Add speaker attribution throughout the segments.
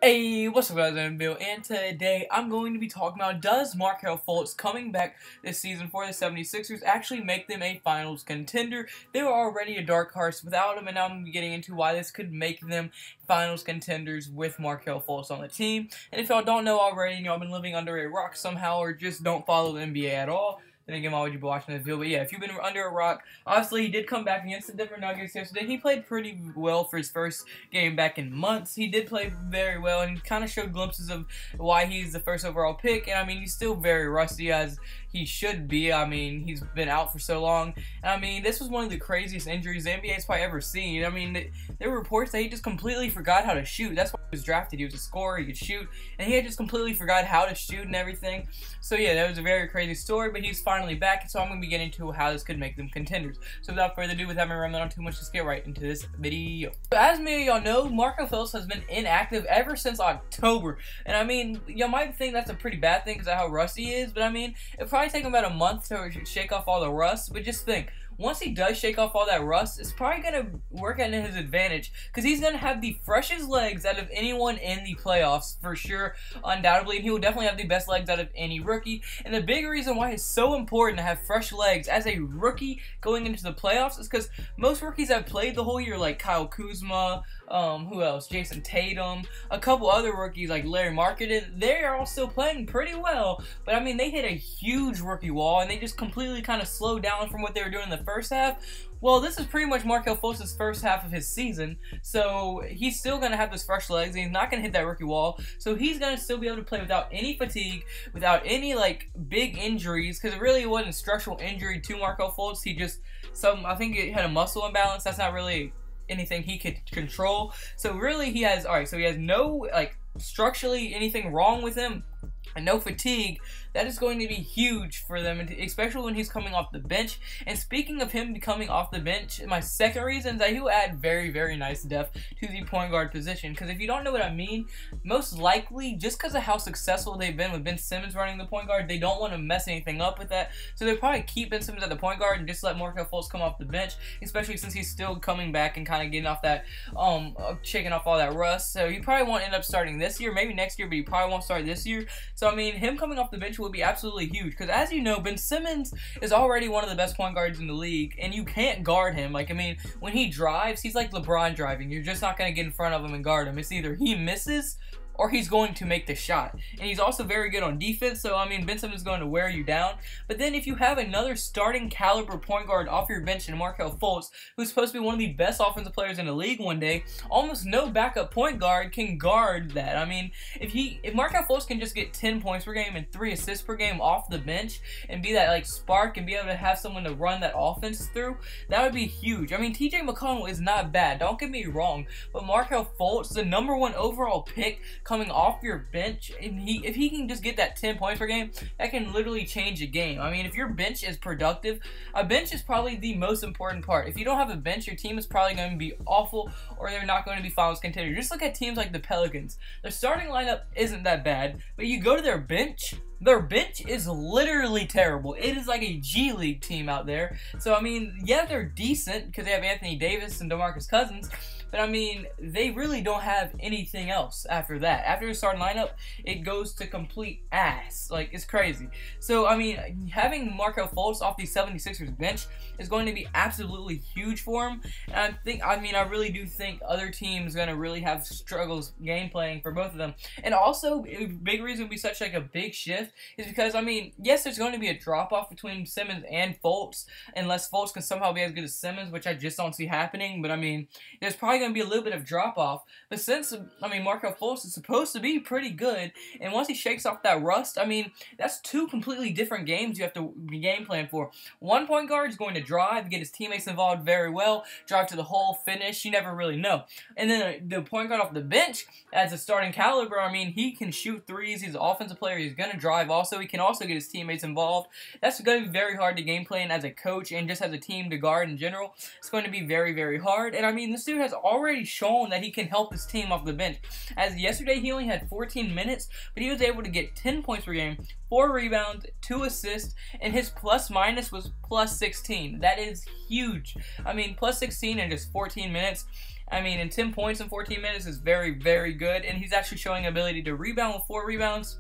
Speaker 1: Hey, what's up guys, I'm Bill, and today I'm going to be talking about does Markel Fultz coming back this season for the 76ers actually make them a finals contender? They were already a dark horse without him, and now I'm going to be getting into why this could make them finals contenders with Markel Fultz on the team. And if y'all don't know already, I've been living under a rock somehow or just don't follow the NBA at all. Then again, why would you be watching this video? But yeah, if you've been under a rock, obviously he did come back against the Denver Nuggets yesterday. He played pretty well for his first game back in months. He did play very well and kind of showed glimpses of why he's the first overall pick. And I mean, he's still very rusty as he should be. I mean, he's been out for so long. And I mean, this was one of the craziest injuries the NBA's probably ever seen. I mean, there were reports that he just completely forgot how to shoot. That's why he was drafted. He was a scorer, he could shoot, and he had just completely forgot how to shoot and everything. So yeah, that was a very crazy story, but he's finally back, so I'm going to be getting into how this could make them contenders. So without further ado, without me rambling on too much, let's get right into this video. So as many of y'all know, Markel Fultz has been inactive ever since October, and I mean, y'all might think that's a pretty bad thing because of how rusty he is, but I mean, it'll probably take him about a month to shake off all the rust, but just think, once he does shake off all that rust, it's probably going to work out in his advantage because he's going to have the freshest legs out of anyone in the playoffs for sure, undoubtedly, and he will definitely have the best legs out of any rookie. And the big reason why it's so important to have fresh legs as a rookie going into the playoffs is because most rookies have played the whole year, like Kyle Kuzma, who else? Jason Tatum, a couple other rookies like Larry Market. They are all still playing pretty well, but I mean, they hit a huge rookie wall and they just completely kind of slowed down from what they were doing in the first half. Well, this is pretty much Markel Fultz's first half of his season, so he's still going to have those fresh legs, and he's not going to hit that rookie wall, so he's going to still be able to play without any fatigue, without any, like, big injuries, because it really wasn't a structural injury to Markel Fultz. He just, I think he had a muscle imbalance. That's not really anything he could control, so really he has, alright, so he has no, like, structurally anything wrong with him, and no fatigue. That is going to be huge for them, especially when he's coming off the bench. And speaking of him coming off the bench, my second reason is that he will add very, very nice depth to the point guard position. Because if you don't know what I mean, most likely, just because of how successful they've been with Ben Simmons running the point guard, they don't want to mess anything up with that. So they'll probably keep Ben Simmons at the point guard and just let Markel Fultz come off the bench, especially since he's still coming back and kind of getting off that, shaking off all that rust. So he probably won't end up starting this year, maybe next year, but he probably won't start this year. So I mean, him coming off the bench will be absolutely huge because, as you know, Ben Simmons is already one of the best point guards in the league, and you can't guard him. Like, I mean, when he drives, he's like LeBron driving. You're just not going to get in front of him and guard him. It's either he misses or he's going to make the shot. And he's also very good on defense, so I mean, Ben Simmons is going to wear you down. But then if you have another starting caliber point guard off your bench in Markel Fultz, who's supposed to be one of the best offensive players in the league one day, almost no backup point guard can guard that. I mean, if Markel Fultz can just get 10 points per game and 3 assists per game off the bench and be that, like, spark and be able to have someone to run that offense through, that would be huge. I mean, TJ McConnell is not bad, don't get me wrong, but Markel Fultz, the #1 overall pick, coming off your bench, and if he can just get that 10 points per game, that can literally change a game. I mean, if your bench is productive, a bench is probably the most important part. If you don't have a bench, your team is probably going to be awful, or they're not going to be finals contenders. Just look at teams like the Pelicans. Their starting lineup isn't that bad, but you go to their bench is literally terrible. It is like a G League team out there. So, I mean, yeah, they're decent because they have Anthony Davis and DeMarcus Cousins, but I mean, they really don't have anything else after that. After the starting lineup, it goes to complete ass. Like, it's crazy. So, I mean, having Markel Fultz off the 76ers bench is going to be absolutely huge for him. And I really do think other teams are going to really have struggles game playing for both of them. And also, a big reason it would be such like a big shift is because, I mean, yes, there's going to be a drop-off between Simmons and Fultz, unless Fultz can somehow be as good as Simmons, which I just don't see happening. But, I mean, there's probably going to be a little bit of drop-off. But since, I mean, Markel Fultz is supposed to be pretty good, and once he shakes off that rust, I mean, that's two completely different games you have to game plan for. One point guard is going to drive, get his teammates involved very well, drive to the hole, finish, you never really know. And then the point guard off the bench, as a starting caliber, I mean, he can shoot threes, he's an offensive player, he's going to drive also, he can also get his teammates involved. That's going to be very hard to game plan as a coach and just as a team to guard in general. It's going to be very, very hard. And I mean, this dude has already shown that he can help his team off the bench. As yesterday, he only had 14 minutes, but he was able to get 10 points per game, 4 rebounds, 2 assists, and his plus-minus was plus 16. That is huge. I mean, plus 16 in just 14 minutes. I mean, in 10 points in 14 minutes is very, very good, and he's actually showing ability to rebound with 4 rebounds.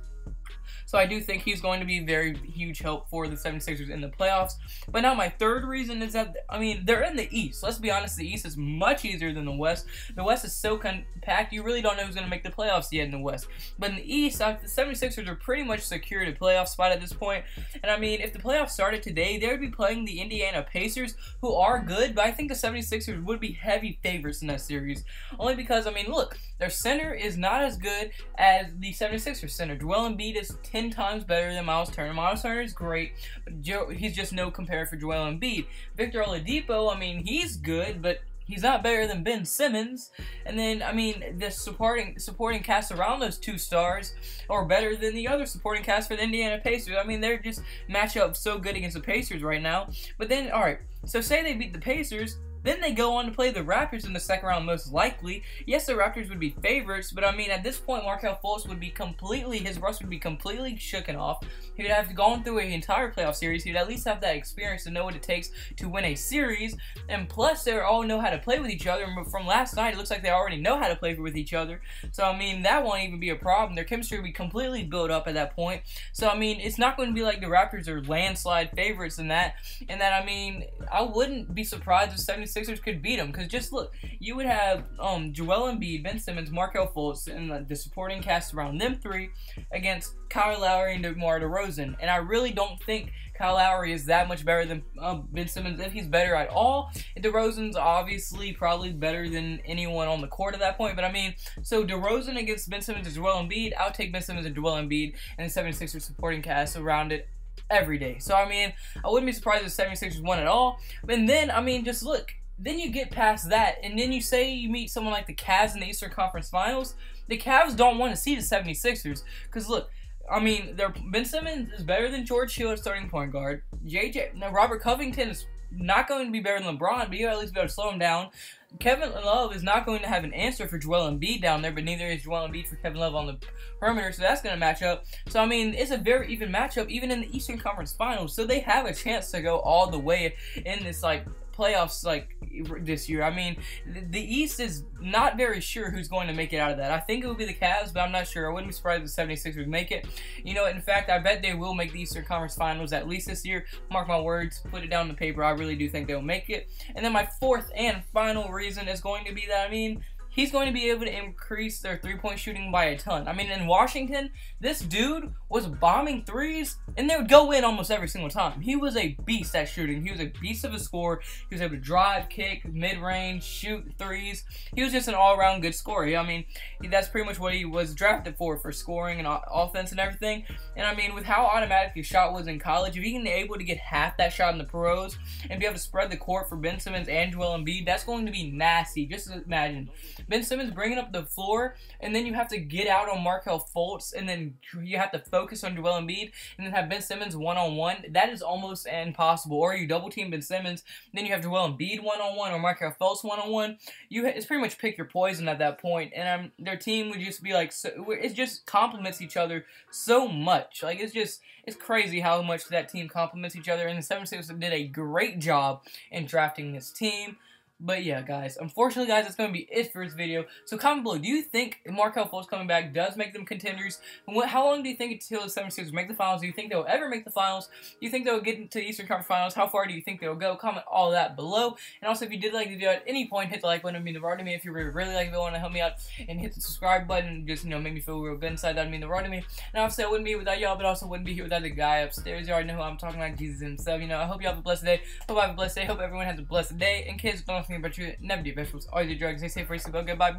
Speaker 1: So I do think he's going to be a very huge help for the 76ers in the playoffs. But now my third reason is that, I mean, they're in the East. Let's be honest, the East is much easier than the West. The West is so compact, you really don't know who's going to make the playoffs yet in the West. But in the East, the 76ers are pretty much secured a playoff spot at this point. And I mean, if the playoffs started today, they would be playing the Indiana Pacers, who are good, but I think the 76ers would be heavy favorites in that series. Only because, I mean, look, their center is not as good as the 76ers center. Joel Embiid is 10 times better than Miles Turner. Miles Turner is great, but he's just no compare for Joel Embiid. Victor Oladipo, I mean, he's good, but he's not better than Ben Simmons. And then, I mean, the supporting cast around those 2 stars are better than the other supporting cast for the Indiana Pacers. I mean, they're just match up so good against the Pacers right now. But then, alright, so say they beat the Pacers, then they go on to play the Raptors in the second round, most likely. Yes, the Raptors would be favorites, but I mean, at this point, Markel Fultz would be his rust would be completely shooken off. He would have gone through an entire playoff series. He would at least have that experience to know what it takes to win a series. And plus, they all know how to play with each other. And from last night, it looks like they already know how to play with each other. So, I mean, that won't even be a problem. Their chemistry will be completely built up at that point. So, I mean, it's not going to be like the Raptors are landslide favorites in that. And that, I mean, I wouldn't be surprised if 76ers could beat them. Because just look, you would have Joel Embiid, Ben Simmons, Markel Fultz, and the supporting cast around them 3 against Kyle Lowry and DeMar DeRozan. And I really don't think Kyle Lowry is that much better than Ben Simmons, if he's better at all. DeRozan's obviously probably better than anyone on the court at that point. But I mean, so DeRozan against Ben Simmons and Joel Embiid, I'll take Ben Simmons and Joel Embiid and the 76ers supporting cast around it every day. So I mean, I wouldn't be surprised if the 76ers won at all. And then, I mean, just look. Then you get past that, and then you say you meet someone like the Cavs in the Eastern Conference Finals. The Cavs don't want to see the 76ers. Because, look, I mean, Ben Simmons is better than George Hill at starting point guard. Robert Covington is not going to be better than LeBron, but you at least be able to slow him down. Kevin Love is not going to have an answer for Joel Embiid down there, but neither is Joel Embiid for Kevin Love on the perimeter, so that's going to match up. So, I mean, it's a very even matchup, even in the Eastern Conference Finals. So, they have a chance to go all the way in this, like, playoffs like this year. I mean, the East is not very sure who's going to make it out of that. I think it would be the Cavs, but I'm not sure. I wouldn't be surprised if the 76ers make it. You know, in fact, I bet they will make the Eastern Conference Finals at least this year. Mark my words, put it down on the paper. I really do think they'll make it. And then my fourth and final reason is going to be that, I mean, he's going to be able to increase their three-point shooting by a ton. I mean, in Washington, this dude was bombing threes, and they would go in almost every single time. He was a beast at shooting. He was a beast of a scorer. He was able to drive, kick, mid-range, shoot threes. He was just an all-around good scorer. I mean, that's pretty much what he was drafted for scoring and offense and everything. And, I mean, with how automatic his shot was in college, if he can be able to get half that shot in the pros and be able to spread the court for Ben Simmons and Joel Embiid, that's going to be nasty. Just imagine Ben Simmons bringing up the floor, and then you have to get out on Markel Fultz, and then you have to focus on Joel Embiid, and then have Ben Simmons one-on-one. That is almost impossible. Or you double-team Ben Simmons, then you have Joel Embiid one-on-one, or Markel Fultz one-on-one. It's pretty much pick your poison at that point, and their team would just be like, it just complements each other so much. Like, it's crazy how much that team complements each other, and the 76ers did a great job in drafting this team. But yeah, guys, unfortunately, guys, that's going to be it for this video. So comment below, do you think Markel Fultz coming back does make them contenders? How long do you think until the 76ers make the finals? Do you think they'll ever make the finals? Do you think they'll get into the Eastern Conference Finals? How far do you think they'll go? Comment all that below. And also, if you did like the video at any point, hit the like button. It would mean the world to me. If you really like it, want to help me out and hit the subscribe button and just, make me feel real good inside, that would mean the world to me. And obviously, I wouldn't be here without y'all, but also wouldn't be here without the guy upstairs. You already know who I'm talking about, Jesus himself. I hope you have a blessed day. Hope I have a blessed day. Hope everyone has a blessed day. And kids, don't think about you. Never do vegetables. Always do drugs. Stay safe, race, go, goodbye.